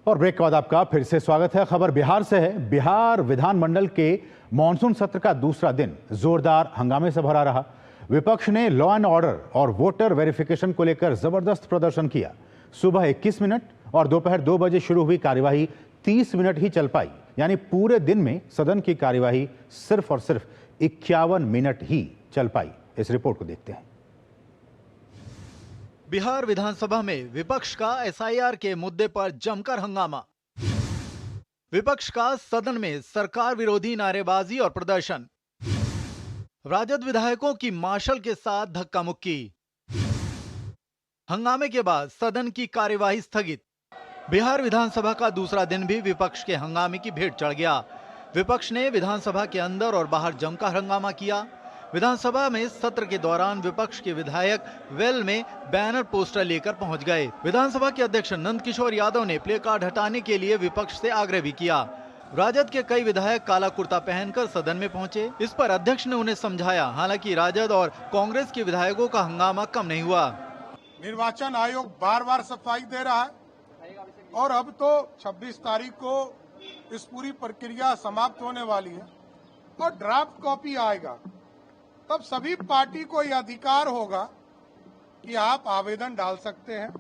और ब्रेक के बाद आपका फिर से स्वागत है। खबर बिहार से है। बिहार विधानमंडल के मॉनसून सत्र का दूसरा दिन जोरदार हंगामे से भरा रहा। विपक्ष ने लॉ एंड ऑर्डर और वोटर वेरिफिकेशन को लेकर जबरदस्त प्रदर्शन किया। सुबह 21 मिनट और दोपहर 2 बजे शुरू हुई कार्यवाही 30 मिनट ही चल पाई, यानी पूरे दिन में सदन की कार्यवाही सिर्फ और सिर्फ 51 मिनट ही चल पाई। इस रिपोर्ट को देखते हैं। बिहार विधानसभा में विपक्ष का एसआईआर के मुद्दे पर जमकर हंगामा। विपक्ष का सदन में सरकार विरोधी नारेबाजी और प्रदर्शन। राजद विधायकों की मार्शल के साथ धक्का मुक्की। हंगामे के बाद सदन की कार्यवाही स्थगित। बिहार विधानसभा का दूसरा दिन भी विपक्ष के हंगामे की भेंट चढ़ गया। विपक्ष ने विधानसभा के अंदर और बाहर जमकर हंगामा किया। विधानसभा में सत्र के दौरान विपक्ष के विधायक वेल में बैनर पोस्टर लेकर पहुंच गए। विधानसभा के अध्यक्ष नंद किशोर यादव ने प्ले कार्ड हटाने के लिए विपक्ष से आग्रह भी किया। राजद के कई विधायक काला कुर्ता पहनकर सदन में पहुंचे। इस पर अध्यक्ष ने उन्हें समझाया। हालांकि राजद और कांग्रेस के विधायकों का हंगामा कम नहीं हुआ। निर्वाचन आयोग बार बार सफाई दे रहा है और अब तो 26 तारीख को इस पूरी प्रक्रिया समाप्त होने वाली है और ड्राफ्ट कॉपी आएगा। तब सभी पार्टी को यह अधिकार होगा कि आप आवेदन डाल सकते हैं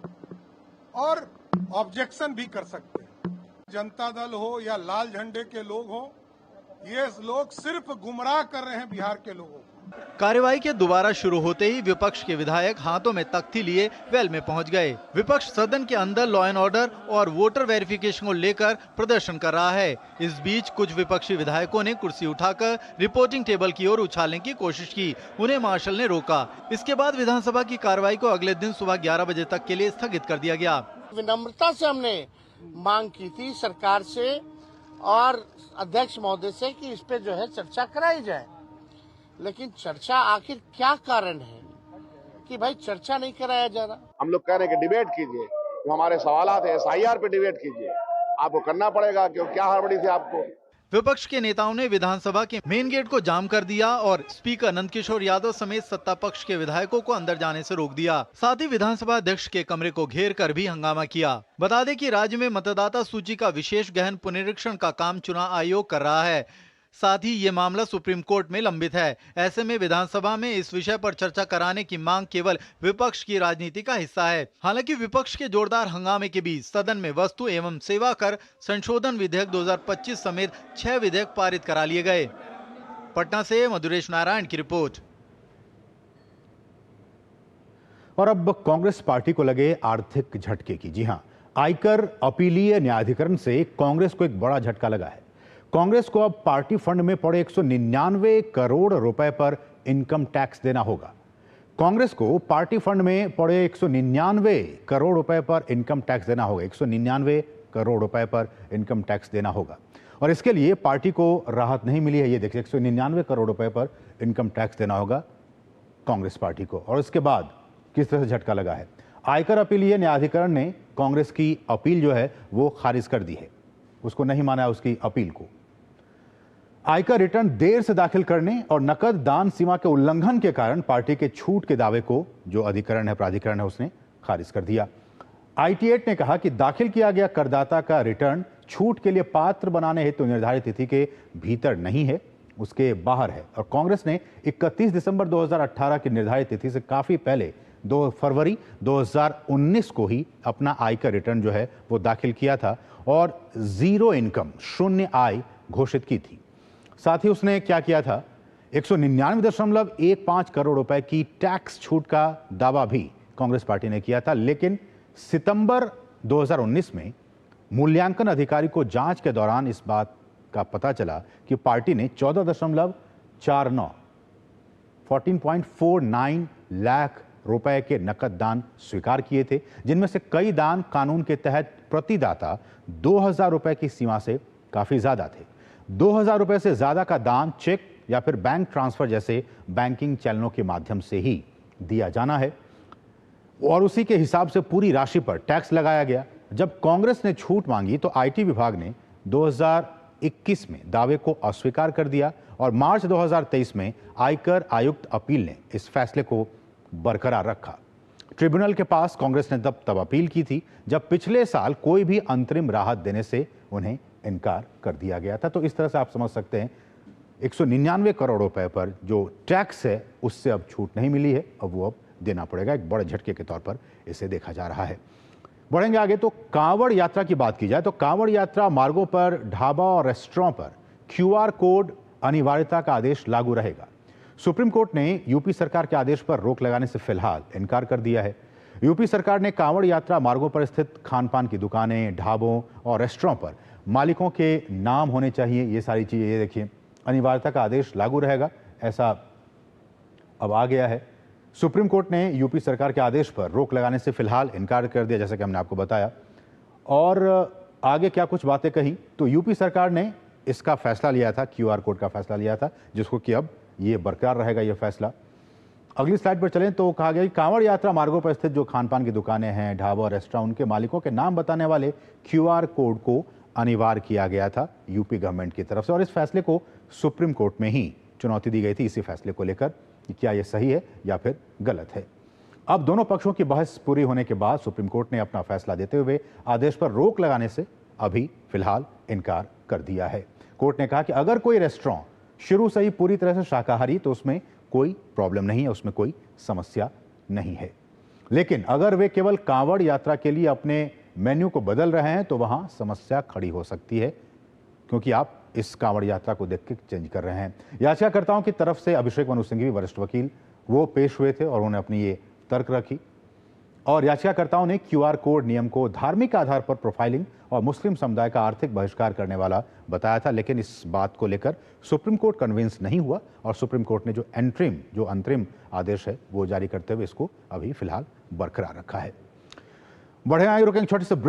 और ऑब्जेक्शन भी कर सकते हैं। जनता दल हो या लाल झंडे के लोग हो, ये लोग सिर्फ गुमराह कर रहे हैं बिहार के लोगों को। कार्यवाही के दोबारा शुरू होते ही विपक्ष के विधायक हाथों में तख्ती लिए वेल में पहुंच गए। विपक्ष सदन के अंदर लॉ एंड ऑर्डर और वोटर वेरिफिकेशन को लेकर प्रदर्शन कर रहा है। इस बीच कुछ विपक्षी विधायकों ने कुर्सी उठाकर रिपोर्टिंग टेबल की ओर उछालने की कोशिश की। उन्हें मार्शल ने रोका। इसके बाद विधानसभा की कार्यवाही को अगले दिन सुबह 11 बजे तक के लिए स्थगित कर दिया गया। विनम्रता से हमने मांग की थी सरकार से और अध्यक्ष महोदय से कि इस पे जो है चर्चा कराई जाए, लेकिन चर्चा आखिर क्या कारण है कि भाई चर्चा नहीं कराया जा रहा। हम लोग कह रहे हैं कि डिबेट कीजिए, जो हमारे सवालात है एसआईआर पे डिबेट कीजिए। आपको करना पड़ेगा, क्यों क्या हड़बड़ी थी आपको। विपक्ष के नेताओं ने विधानसभा के मेन गेट को जाम कर दिया और स्पीकर नंदकिशोर यादव समेत सत्ता पक्ष के विधायकों को अंदर जाने से रोक दिया। साथ ही विधानसभा अध्यक्ष के कमरे को घेर कर भी हंगामा किया। बता दें कि राज्य में मतदाता सूची का विशेष गहन पुनरीक्षण का काम चुनाव आयोग कर रहा है। साथ ही ये मामला सुप्रीम कोर्ट में लंबित है। ऐसे में विधानसभा में इस विषय पर चर्चा कराने की मांग केवल विपक्ष की राजनीति का हिस्सा है। हालांकि विपक्ष के जोरदार हंगामे के बीच सदन में वस्तु एवं सेवा कर संशोधन विधेयक 2025 समेत 6 विधेयक पारित करा लिए गए। पटना से मधुरेश नारायण की रिपोर्ट। और अब कांग्रेस पार्टी को लगे आर्थिक झटके की। जी हां, आयकर अपीलीय न्यायाधिकरण से कांग्रेस को एक बड़ा झटका लगा है। कांग्रेस को अब पार्टी फंड में पड़े 199 करोड़ रुपए पर इनकम टैक्स देना होगा। कांग्रेस को पार्टी फंड में पड़े 199 करोड़ रुपए पर इनकम टैक्स देना होगा। 199 करोड़ रुपए पर इनकम टैक्स देना होगा और इसके लिए पार्टी को राहत नहीं मिली है। ये देखिए, 199 करोड़ रुपए पर इनकम टैक्स देना होगा कांग्रेस पार्टी को। और इसके बाद किस तरह से झटका लगा है। आयकर अपीलीय न्यायाधिकरण ने कांग्रेस की अपील जो है वो खारिज कर दी है। उसको नहीं माना है उसकी अपील को। आयकर रिटर्न देर से दाखिल करने और नकद दान सीमा के उल्लंघन के कारण पार्टी के छूट के दावे को जो अधिकरण है, प्राधिकरण है, उसने खारिज कर दिया। IT8 ने कहा कि दाखिल किया गया करदाता का रिटर्न छूट के लिए पात्र बनाने हेतु निर्धारित तिथि के भीतर नहीं है, उसके बाहर है। और कांग्रेस ने 31 दिसंबर 2018 की निर्धारित तिथि से काफी पहले 2 फरवरी 2019 को ही अपना आयकर रिटर्न जो है वो दाखिल किया था और जीरो इनकम, शून्य आय घोषित की थी। साथ ही उसने क्या किया था, 199.15 करोड़ रुपए की टैक्स छूट का दावा भी कांग्रेस पार्टी ने किया था। लेकिन सितंबर 2019 में मूल्यांकन अधिकारी को जांच के दौरान इस बात का पता चला कि पार्टी ने 14.49 लाख रुपए के नकद दान स्वीकार किए थे, जिनमें से कई दान कानून के तहत प्रतिदाता 2000 रुपए की सीमा से काफी ज्यादा थे। 2000 रुपए से ज्यादा का दान चेक या फिर बैंक ट्रांसफर जैसे बैंकिंग चैनलों के माध्यम से ही दिया जाना है और उसी के हिसाब से पूरी राशि पर टैक्स लगाया गया। जब कांग्रेस ने छूट मांगी तो IT विभाग ने 2021 में दावे को अस्वीकार कर दिया और मार्च 2023 में आयकर आयुक्त अपील ने इस फैसले को बरकरार रखा। ट्रिब्यूनल के पास कांग्रेस ने तब अपील की थी जब पिछले साल कोई भी अंतरिम राहत देने से उन्हें इनकार कर दिया गया था। तो इस तरह से आप समझ सकते हैं 199 करोड़ रुपए पर जो टैक्स है उससे अब छूट नहीं मिली है, अब वो अब देना पड़ेगा। एक बड़े झटके के तौर पर इसे देखा जा रहा है। बढ़ेंगे आगे तो कांवड़ यात्रा की बात की जाए तो कांवड़ यात्रा मार्गों पर ढाबा और रेस्टोरेंट पर QR कोड अनिवार्यता का आदेश लागू रहेगा। सुप्रीम कोर्ट ने यूपी सरकार के आदेश पर रोक लगाने से फिलहाल इनकार कर दिया है। यूपी सरकार ने कांवड़ यात्रा मार्गों पर स्थित खान पान की दुकानें, ढाबों और रेस्टोरेंट पर मालिकों के नाम होने चाहिए, ये सारी चीजें, ये देखिए अनिवार्यता का आदेश लागू रहेगा, ऐसा अब आ गया है। सुप्रीम कोर्ट ने यूपी सरकार के आदेश पर रोक लगाने से फिलहाल इनकार कर दिया, जैसा कि हमने आपको बताया। और आगे क्या कुछ बातें कही तो यूपी सरकार ने इसका फैसला लिया था, QR कोड का फैसला लिया था, जिसको कि अब ये बरकरार रहेगा ये फैसला। अगली स्लाइड पर चलें तो कहा गया कि कांवड़ यात्रा मार्गों पर स्थित जो खान पान की दुकानें हैं, ढाबा और रेस्टोरेंट, उनके मालिकों के नाम बताने वाले QR कोड को अनिवार्य किया गया था यूपी गवर्नमेंट की तरफ से। और इस फैसले को सुप्रीम कोर्ट में ही चुनौती दी गई थी, इसी फैसले को लेकर कि क्या यह सही है या फिर गलत है। अब दोनों पक्षों की बहस पूरी होने के बाद सुप्रीम कोर्ट ने अपना फैसला देते हुए आदेश पर रोक लगाने से अभी फिलहाल इनकार कर दिया है। कोर्ट ने कहा कि अगर कोई रेस्टोरेंट शुरू से ही पूरी तरह से शाकाहारी तो उसमें कोई प्रॉब्लम नहीं है, उसमें कोई समस्या नहीं है। लेकिन अगर वे केवल कांवड़ यात्रा के लिए अपने मेन्यू को बदल रहे हैं तो वहां समस्या खड़ी हो सकती है, क्योंकि आप इस कांवड़ यात्रा को देख के चेंज कर रहे हैं। याचिकाकर्ताओं की तरफ से अभिषेक मनु सिंघवी, वरिष्ठ वकील, वो पेश हुए थे और उन्होंने अपनी ये तर्क रखी। और याचिकाकर्ताओं ने QR कोड नियम को धार्मिक आधार पर प्रोफाइलिंग और मुस्लिम समुदाय का आर्थिक बहिष्कार करने वाला बताया था, लेकिन इस बात को लेकर सुप्रीम कोर्ट कन्विंस नहीं हुआ और सुप्रीम कोर्ट ने जो अंतरिम आदेश है वो जारी करते हुए इसको अभी फिलहाल बरकरार रखा है। बढ़े आगे, रुकेंगे छोटे से ब्रेक।